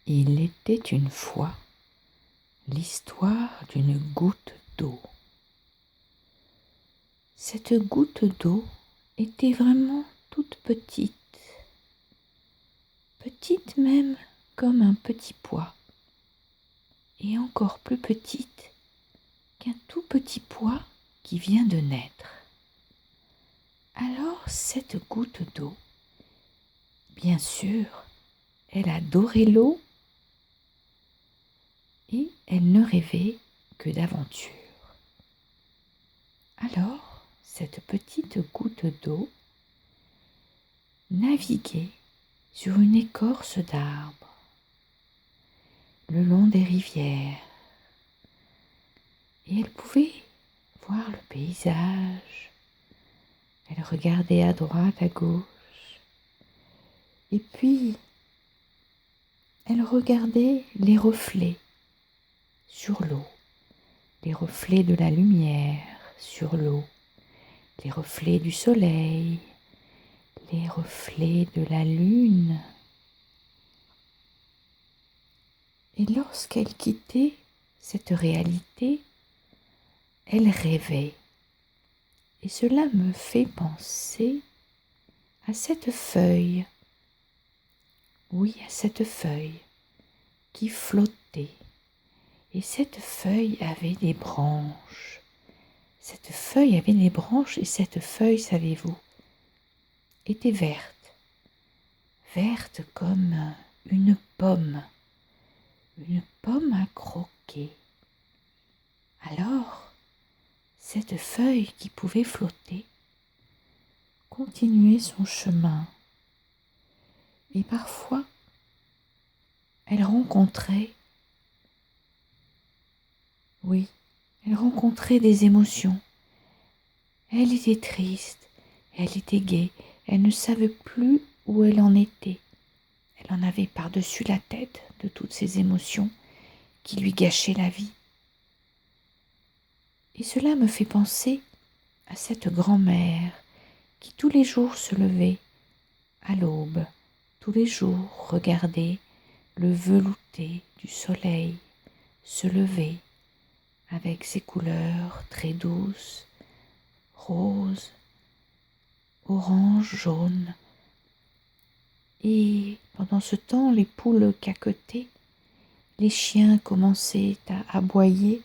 Il était une fois l'histoire d'une goutte d'eau. Cette goutte d'eau était vraiment toute petite, petite même comme un petit pois, et encore plus petite qu'un tout petit pois qui vient de naître. Alors cette goutte d'eau, bien sûr, elle adorait l'eau et elle ne rêvait que d'aventure. Alors, cette petite goutte d'eau naviguait sur une écorce d'arbre, le long des rivières, et elle pouvait voir le paysage. Elle regardait à droite, à gauche, et puis elle regardait les reflets sur l'eau, les reflets de la lumière sur l'eau, les reflets du soleil, les reflets de la lune. Et lorsqu'elle quittait cette réalité, elle rêvait. Et cela me fait penser à cette feuille, oui, à cette feuille qui flottait. Et cette feuille avait des branches. Cette feuille avait des branches et cette feuille, savez-vous, était verte. Verte comme une pomme à croquer. Alors, cette feuille qui pouvait flotter continuait son chemin. Et parfois, elle rencontrait, oui, elle rencontrait des émotions. Elle était triste, elle était gaie, elle ne savait plus où elle en était. Elle en avait par-dessus la tête de toutes ces émotions qui lui gâchaient la vie. Et cela me fait penser à cette grand-mère qui tous les jours se levait à l'aube, tous les jours regardait le velouté du soleil se lever avec ses couleurs très douces, rose, orange, jaune. Et pendant ce temps, les poules caquetaient, les chiens commençaient à aboyer.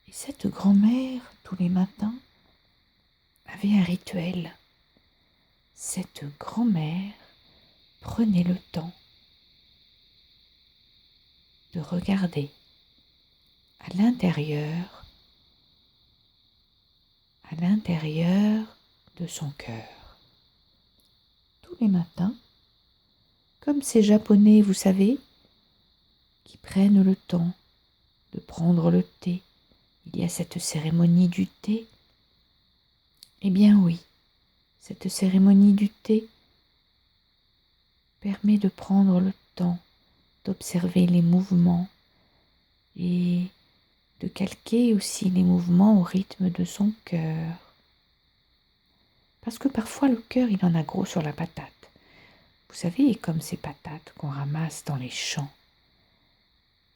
Et cette grand-mère, tous les matins, avait un rituel. Cette grand-mère prenait le temps de regarder à l'intérieur de son cœur. Tous les matins, comme ces Japonais, vous savez, qui prennent le temps de prendre le thé. Il y a cette cérémonie du thé. Eh bien oui, cette cérémonie du thé permet de prendre le temps d'observer les mouvements et de calquer aussi les mouvements au rythme de son cœur. Parce que parfois le cœur, il en a gros sur la patate. Vous savez, comme ces patates qu'on ramasse dans les champs.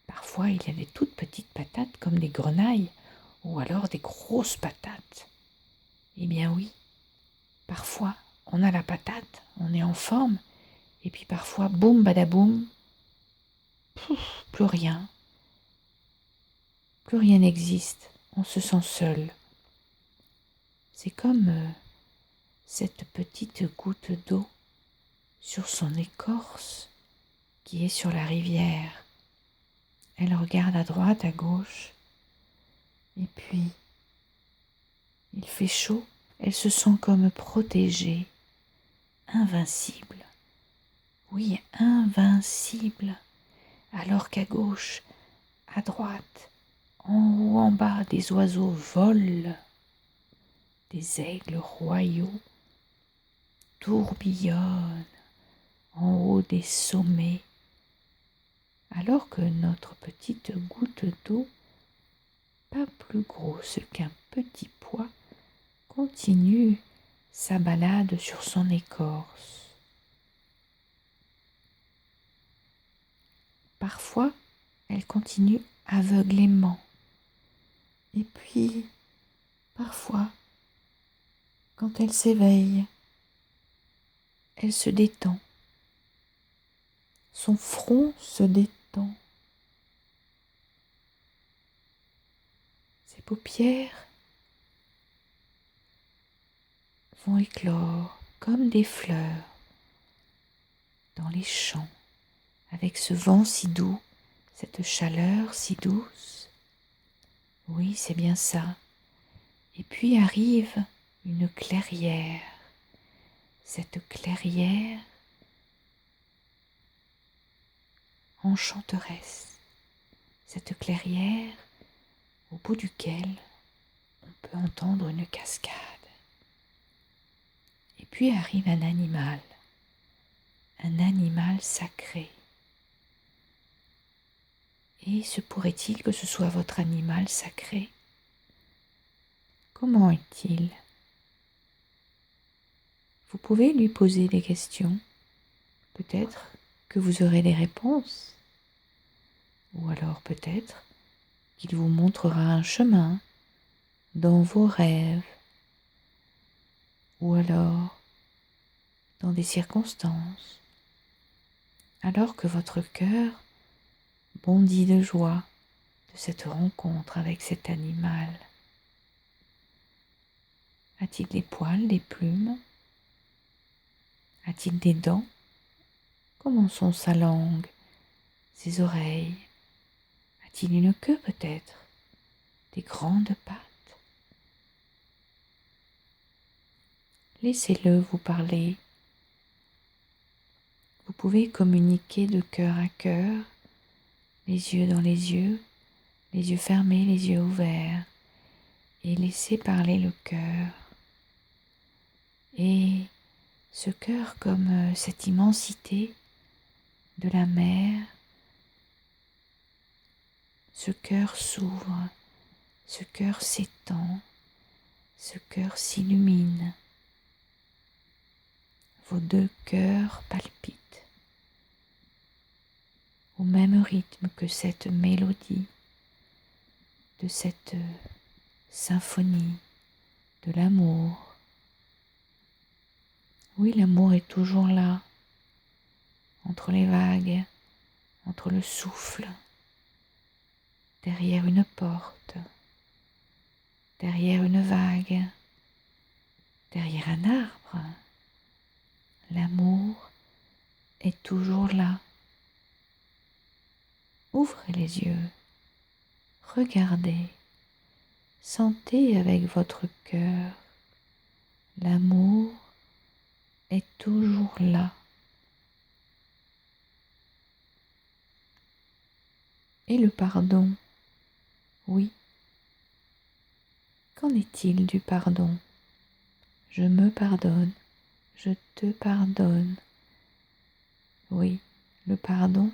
Parfois, il y a des toutes petites patates comme des grenailles ou alors des grosses patates. Eh bien oui, parfois, on a la patate, on est en forme, et puis parfois, boum, badaboum, plus rien. Plus rien n'existe, on se sent seul. C'est comme cette petite goutte d'eau sur son écorce qui est sur la rivière. Elle regarde à droite, à gauche, et puis il fait chaud, elle se sent comme protégée, invincible. Oui, invincible, alors qu'à gauche, à droite, en haut, en bas, des oiseaux volent, des aigles royaux tourbillonnent en haut des sommets, alors que notre petite goutte d'eau, pas plus grosse qu'un petit pois, continue sa balade sur son écorce. Parfois, elle continue aveuglément. Et puis, parfois, quand elle s'éveille, elle se détend. Son front se détend. Ses paupières vont éclore comme des fleurs dans les champs, avec ce vent si doux, cette chaleur si douce. Oui, c'est bien ça. Et puis arrive une clairière. Cette clairière enchanteresse. Cette clairière au bout duquel on peut entendre une cascade. Et puis arrive un animal sacré. Et se pourrait-il que ce soit votre animal sacré? Comment est-il? Vous pouvez lui poser des questions. Peut-être que vous aurez les réponses. Ou alors peut-être qu'il vous montrera un chemin dans vos rêves. Ou alors dans des circonstances. Alors que votre cœur bondit de joie de cette rencontre avec cet animal. A-t-il des poils, des plumes? A-t-il des dents? Comment sont sa langue, ses oreilles? A-t-il une queue peut-être? Des grandes pattes? Laissez-le vous parler. Vous pouvez communiquer de cœur à cœur, les yeux dans les yeux fermés, les yeux ouverts, et laisser parler le cœur. Et ce cœur comme cette immensité de la mer, ce cœur s'ouvre, ce cœur s'étend, ce cœur s'illumine. Vos deux cœurs palpitent au même rythme que cette mélodie de cette symphonie de l'amour. Oui, l'amour est toujours là, entre les vagues, entre le souffle, derrière une porte, derrière une vague, derrière un arbre. L'amour est toujours là. Ouvrez les yeux, regardez, sentez avec votre cœur. L'amour est toujours là. Et le pardon, oui. Qu'en est-il du pardon? Je me pardonne, je te pardonne. Oui, le pardon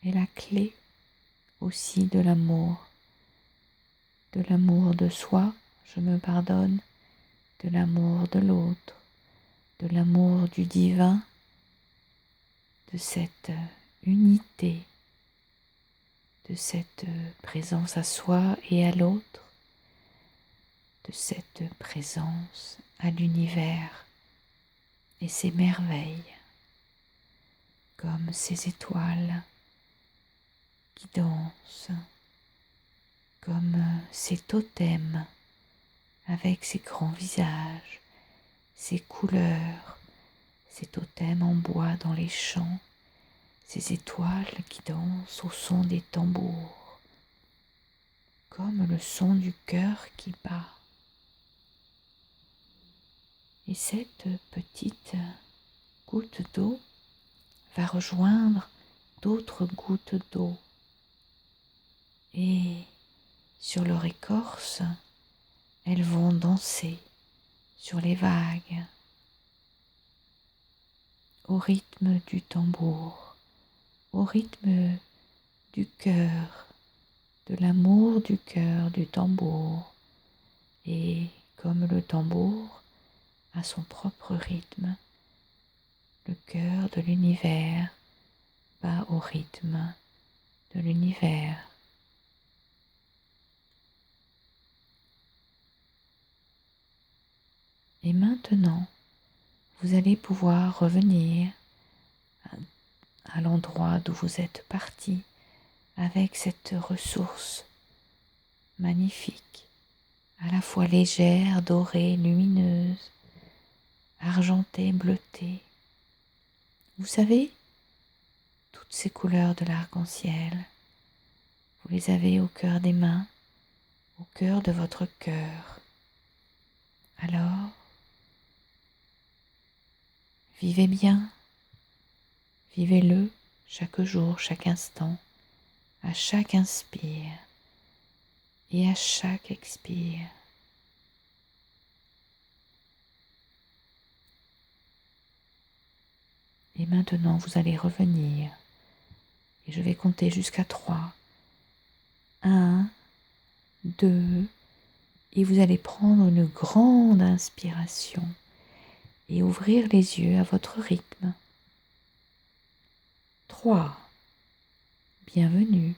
est la clé aussi de l'amour de soi, je me pardonne, de l'amour de l'autre, de l'amour du divin, de cette unité, de cette présence à soi et à l'autre, de cette présence à l'univers et ses merveilles, comme ces étoiles qui dansent, comme ces totems avec ces grands visages, ces couleurs, ces totems en bois dans les champs, ces étoiles qui dansent au son des tambours, comme le son du cœur qui bat. Et cette petite goutte d'eau va rejoindre d'autres gouttes d'eau. Et sur leur écorce, elles vont danser sur les vagues, au rythme du tambour, au rythme du cœur, de l'amour du cœur du tambour. Et comme le tambour a son propre rythme, le cœur de l'univers bat au rythme de l'univers. Et maintenant, vous allez pouvoir revenir à l'endroit d'où vous êtes parti avec cette ressource magnifique, à la fois légère, dorée, lumineuse, argentée, bleutée. Vous savez, toutes ces couleurs de l'arc-en-ciel, vous les avez au cœur des mains, au cœur de votre cœur. Alors, vivez bien, vivez-le chaque jour, chaque instant, à chaque inspire et à chaque expire. Et maintenant, vous allez revenir et je vais compter jusqu'à 3. 1, 2, et vous allez prendre une grande inspiration et ouvrir les yeux à votre rythme. 3. Bienvenue.